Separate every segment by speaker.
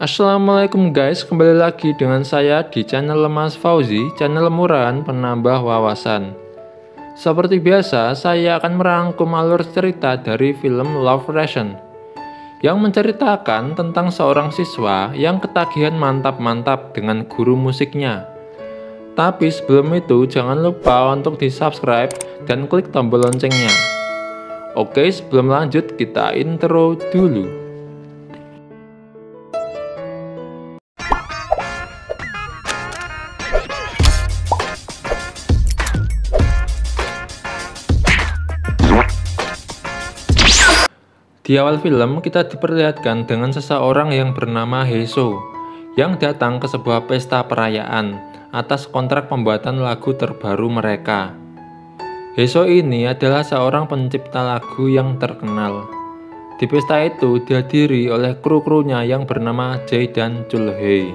Speaker 1: Assalamualaikum guys, kembali lagi dengan saya di channel Mas Fauzi, channel murahan penambah wawasan. Seperti biasa, saya akan merangkum alur cerita dari film Love Ration yang menceritakan tentang seorang siswa yang ketagihan mantap-mantap dengan guru musiknya. Tapi sebelum itu, jangan lupa untuk di-subscribe dan klik tombol loncengnya. Oke, sebelum lanjut, kita intro dulu. Di awal film, kita diperlihatkan dengan seseorang yang bernama Heso yang datang ke sebuah pesta perayaan atas kontrak pembuatan lagu terbaru mereka. Heso ini adalah seorang pencipta lagu yang terkenal. Di pesta itu dihadiri oleh kru-krunya yang bernama Jae dan Chulhae.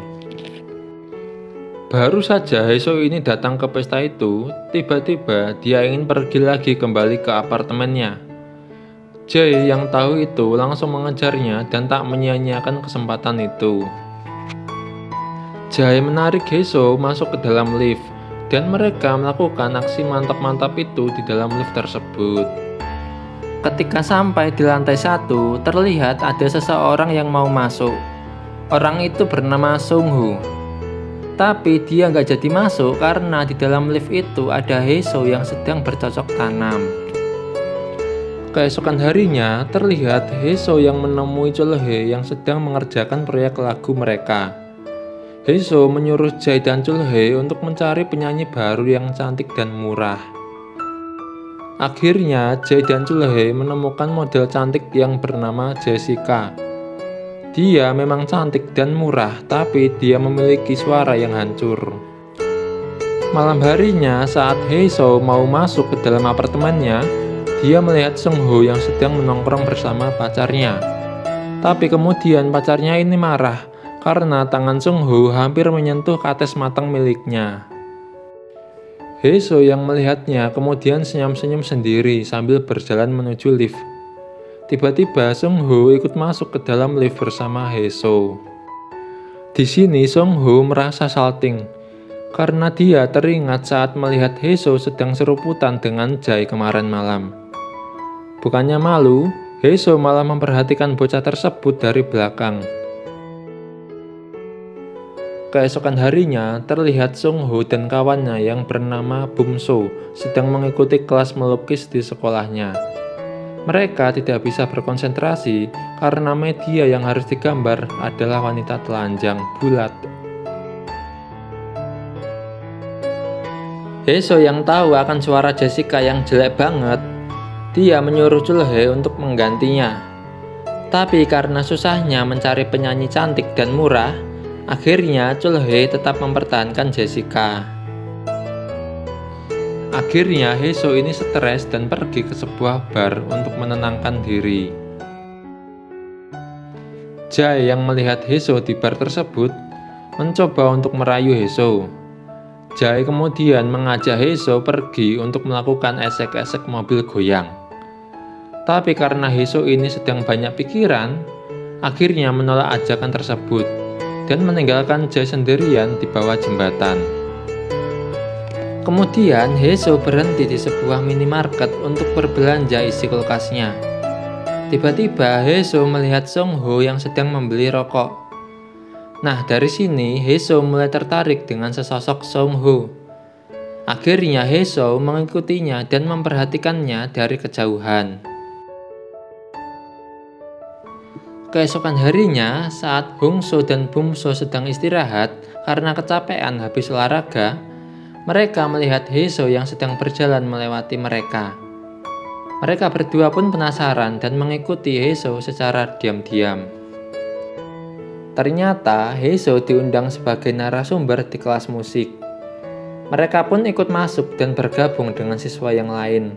Speaker 1: Baru saja Heso ini datang ke pesta itu, tiba-tiba dia ingin pergi lagi kembali ke apartemennya. Jae yang tahu itu langsung mengejarnya dan tak menyia-nyiakan kesempatan itu. Jae menarik Heso masuk ke dalam lift dan mereka melakukan aksi mantap-mantap itu di dalam lift tersebut. Ketika sampai di lantai 1, terlihat ada seseorang yang mau masuk. Orang itu bernama Sungho. Tapi dia nggak jadi masuk karena di dalam lift itu ada Heso yang sedang bercocok tanam. Keesokan harinya, terlihat Heso yang menemui Chulhae yang sedang mengerjakan proyek lagu mereka. Heso menyuruh Jae dan Chulhae untuk mencari penyanyi baru yang cantik dan murah. Akhirnya, Jae dan Chulhae menemukan model cantik yang bernama Jessica. Dia memang cantik dan murah, tapi dia memiliki suara yang hancur. Malam harinya, saat Heso mau masuk ke dalam apartemennya, dia melihat Sungho yang sedang menongkrong bersama pacarnya. Tapi kemudian pacarnya ini marah karena tangan Sungho hampir menyentuh kates matang miliknya. Heso yang melihatnya kemudian senyum-senyum sendiri sambil berjalan menuju lift. Tiba-tiba Sungho ikut masuk ke dalam lift bersama Heso. Di sini Sungho merasa salting karena dia teringat saat melihat Heso sedang seruputan dengan Jae kemarin malam. Bukannya malu, Heso malah memperhatikan bocah tersebut dari belakang. Keesokan harinya, terlihat Sungho dan kawannya yang bernama Bumso sedang mengikuti kelas melukis di sekolahnya. Mereka tidak bisa berkonsentrasi karena media yang harus digambar adalah wanita telanjang bulat. Heso yang tahu akan suara Jessica yang jelek banget, dia menyuruh Chulhae untuk menggantinya. Tapi karena susahnya mencari penyanyi cantik dan murah, akhirnya Chulhae tetap mempertahankan Jessica. Akhirnya Heso ini stres dan pergi ke sebuah bar untuk menenangkan diri. Jae yang melihat Heso di bar tersebut mencoba untuk merayu Heso. Jae kemudian mengajak Heso pergi untuk melakukan esek-esek mobil goyang. Tapi karena Heso ini sedang banyak pikiran, akhirnya menolak ajakan tersebut dan meninggalkan Jae sendirian di bawah jembatan. Kemudian Heso berhenti di sebuah minimarket untuk berbelanja isi kulkasnya. Tiba-tiba Heso melihat Sungho yang sedang membeli rokok. Nah, dari sini Heso mulai tertarik dengan sesosok Sungho. Akhirnya Heso mengikutinya dan memperhatikannya dari kejauhan. Keesokan harinya, saat Hongso dan Bumso sedang istirahat karena kecapean habis olahraga, mereka melihat Heso yang sedang berjalan melewati mereka. Mereka berdua pun penasaran dan mengikuti Heso secara diam-diam. Ternyata Heso diundang sebagai narasumber di kelas musik. Mereka pun ikut masuk dan bergabung dengan siswa yang lain.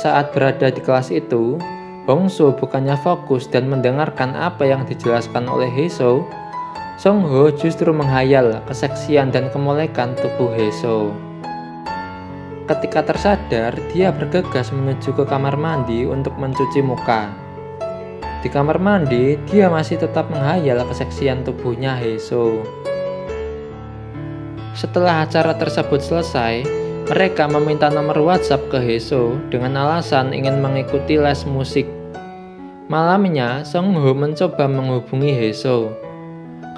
Speaker 1: Saat berada di kelas itu, Hongso bukannya fokus dan mendengarkan apa yang dijelaskan oleh Heso. Sungho justru menghayal keseksian dan kemolekan tubuh Heso. Ketika tersadar, dia bergegas menuju ke kamar mandi untuk mencuci muka. Di kamar mandi, dia masih tetap menghayal keseksian tubuhnya Haeseo. Setelah acara tersebut selesai, mereka meminta nomor WhatsApp ke Haeseo dengan alasan ingin mengikuti les musik. Malamnya, Songho mencoba menghubungi Haeseo.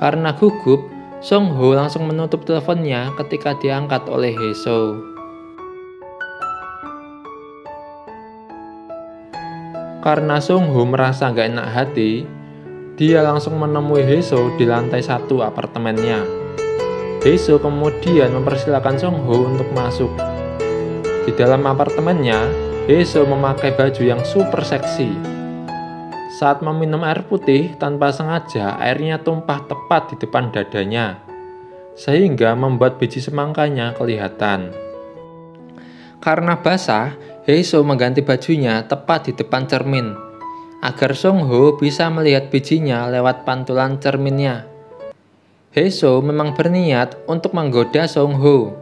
Speaker 1: Karena gugup, Songho langsung menutup teleponnya ketika diangkat oleh Haeseo. Karena Songho merasa gak enak hati, dia langsung menemui Haeseo di lantai 1 apartemennya. Haeseo kemudian mempersilahkan Songho untuk masuk. Di dalam apartemennya, Haeseo memakai baju yang super seksi. Saat meminum air putih, tanpa sengaja airnya tumpah tepat di depan dadanya, sehingga membuat biji semangkanya kelihatan. Karena basah, Haeseo mengganti bajunya tepat di depan cermin, agar Songho bisa melihat bijinya lewat pantulan cerminnya. Haeseo memang berniat untuk menggoda Songho.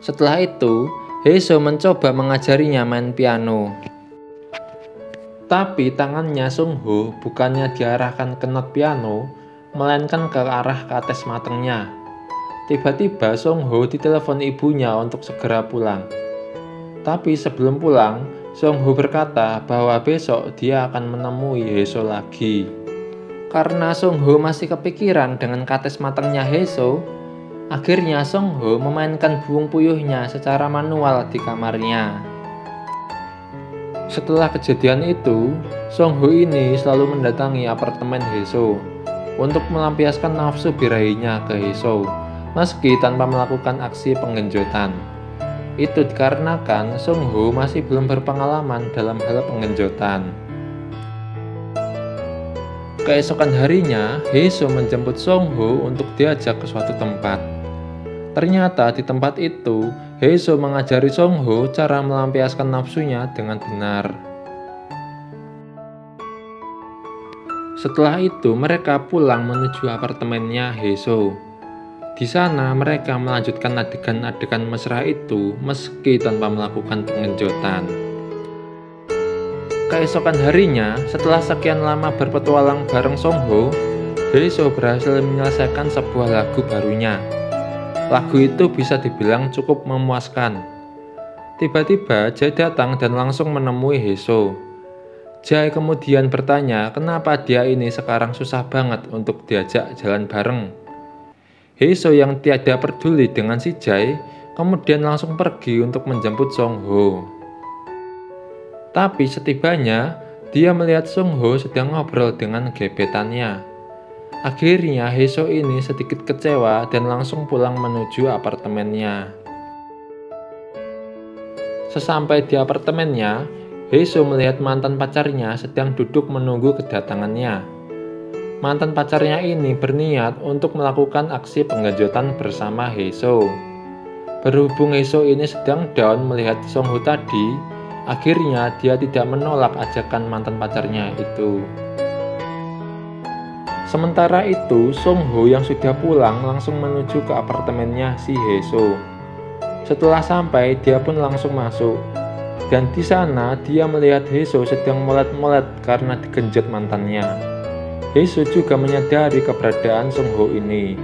Speaker 1: Setelah itu, Haeseo mencoba mengajarinya main piano. Tapi tangannya Songho bukannya diarahkan ke not piano, melainkan ke arah kates matangnya. Tiba-tiba Songho ditelepon ibunya untuk segera pulang. Tapi sebelum pulang, Songho berkata bahwa besok dia akan menemui Haeseo lagi. Karena Songho masih kepikiran dengan kates matangnya Haeseo, akhirnya Songho memainkan buung puyuhnya secara manual di kamarnya. Setelah kejadian itu, Songho ini selalu mendatangi apartemen Haeseo untuk melampiaskan nafsu birahinya ke Haeseo, meski tanpa melakukan aksi penggenjotan. Itu dikarenakan Songho masih belum berpengalaman dalam hal penggenjotan. Keesokan harinya, Haeseo menjemput Songho untuk diajak ke suatu tempat. Ternyata di tempat itu, Haeseo mengajari Songho cara melampiaskan nafsunya dengan benar. Setelah itu, mereka pulang menuju apartemennya Haeseo. Di sana, mereka melanjutkan adegan-adegan mesra itu meski tanpa melakukan pengenjotan. Keesokan harinya, setelah sekian lama berpetualang bareng Songho, Haeseo berhasil menyelesaikan sebuah lagu barunya. Lagu itu bisa dibilang cukup memuaskan. Tiba-tiba Jae datang dan langsung menemui Haeseo. Jae kemudian bertanya kenapa dia ini sekarang susah banget untuk diajak jalan bareng. Haeseo yang tiada peduli dengan si Jae kemudian langsung pergi untuk menjemput Songho. Tapi setibanya, dia melihat Songho sedang ngobrol dengan gebetannya. Akhirnya Haeseo ini sedikit kecewa dan langsung pulang menuju apartemennya. Sesampai di apartemennya, Haeseo melihat mantan pacarnya sedang duduk menunggu kedatangannya. Mantan pacarnya ini berniat untuk melakukan aksi penggenjotan bersama Haeseo. Berhubung Haeseo ini sedang down melihat Songho tadi, akhirnya dia tidak menolak ajakan mantan pacarnya itu. Sementara itu, Songho yang sudah pulang langsung menuju ke apartemennya si Haeseo. Setelah sampai, dia pun langsung masuk. Dan di sana, dia melihat Haeseo sedang molet-molet karena digenjot mantannya. Haeseo juga menyadari keberadaan Songho ini.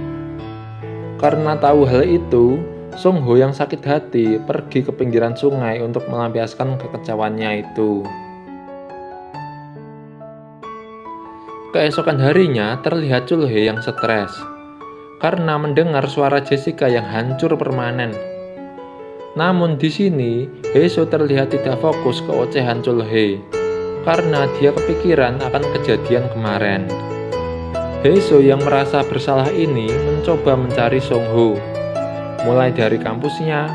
Speaker 1: Karena tahu hal itu, Songho yang sakit hati pergi ke pinggiran sungai untuk melampiaskan kekecauannya itu. Keesokan harinya terlihat Chulhae yang stres karena mendengar suara Jessica yang hancur permanen. Namun di sini Haeseo terlihat tidak fokus ke ocehan Chulhae karena dia kepikiran akan kejadian kemarin. Haeseo yang merasa bersalah ini mencoba mencari Songho, mulai dari kampusnya,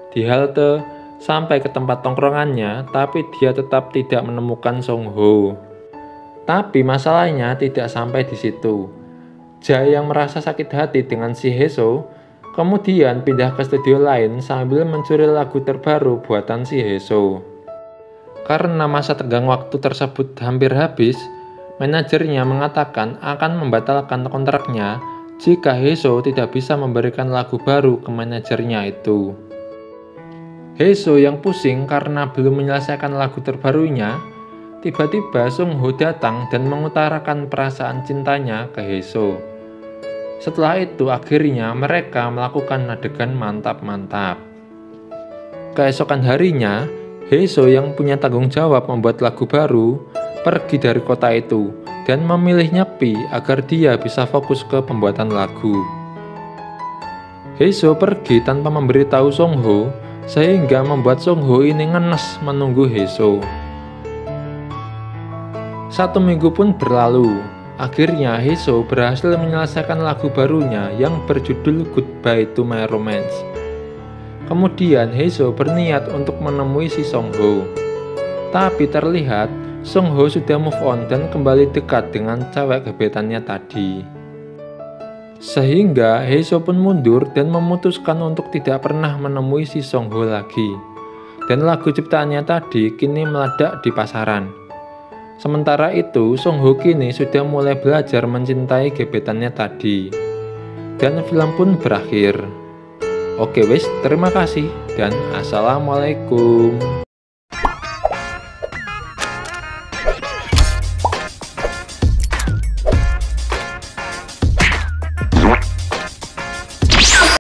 Speaker 1: di halte, sampai ke tempat tongkrongannya, tapi dia tetap tidak menemukan Songho. Tapi masalahnya tidak sampai di situ. Jae yang merasa sakit hati dengan si Haeseo kemudian pindah ke studio lain sambil mencuri lagu terbaru buatan si Haeseo. Karena masa tenggang waktu tersebut hampir habis, manajernya mengatakan akan membatalkan kontraknya jika Haeseo tidak bisa memberikan lagu baru ke manajernya itu. Haeseo yang pusing karena belum menyelesaikan lagu terbarunya, Tiba-tiba Sung Ho datang dan mengutarakan perasaan cintanya ke Heso. Setelah itu akhirnya mereka melakukan adegan mantap-mantap. Keesokan harinya, Heso yang punya tanggung jawab membuat lagu baru pergi dari kota itu dan memilih nyepi agar dia bisa fokus ke pembuatan lagu. Heso pergi tanpa memberitahu Sung Ho sehingga membuat Sung Ho ini ngenes menunggu Heso. 1 minggu pun berlalu. Akhirnya Heso berhasil menyelesaikan lagu barunya yang berjudul Goodbye to My Romance. Kemudian Heso berniat untuk menemui si Sung Ho. Tapi terlihat Sung Ho sudah move on dan kembali dekat dengan cewek gebetannya tadi. Sehingga Heso pun mundur dan memutuskan untuk tidak pernah menemui si Sung Ho lagi. Dan lagu ciptaannya tadi kini meledak di pasaran. Sementara itu, Sung Ho kini sudah mulai belajar mencintai gebetannya tadi. Dan film pun berakhir. Oke wes, terima kasih dan assalamualaikum.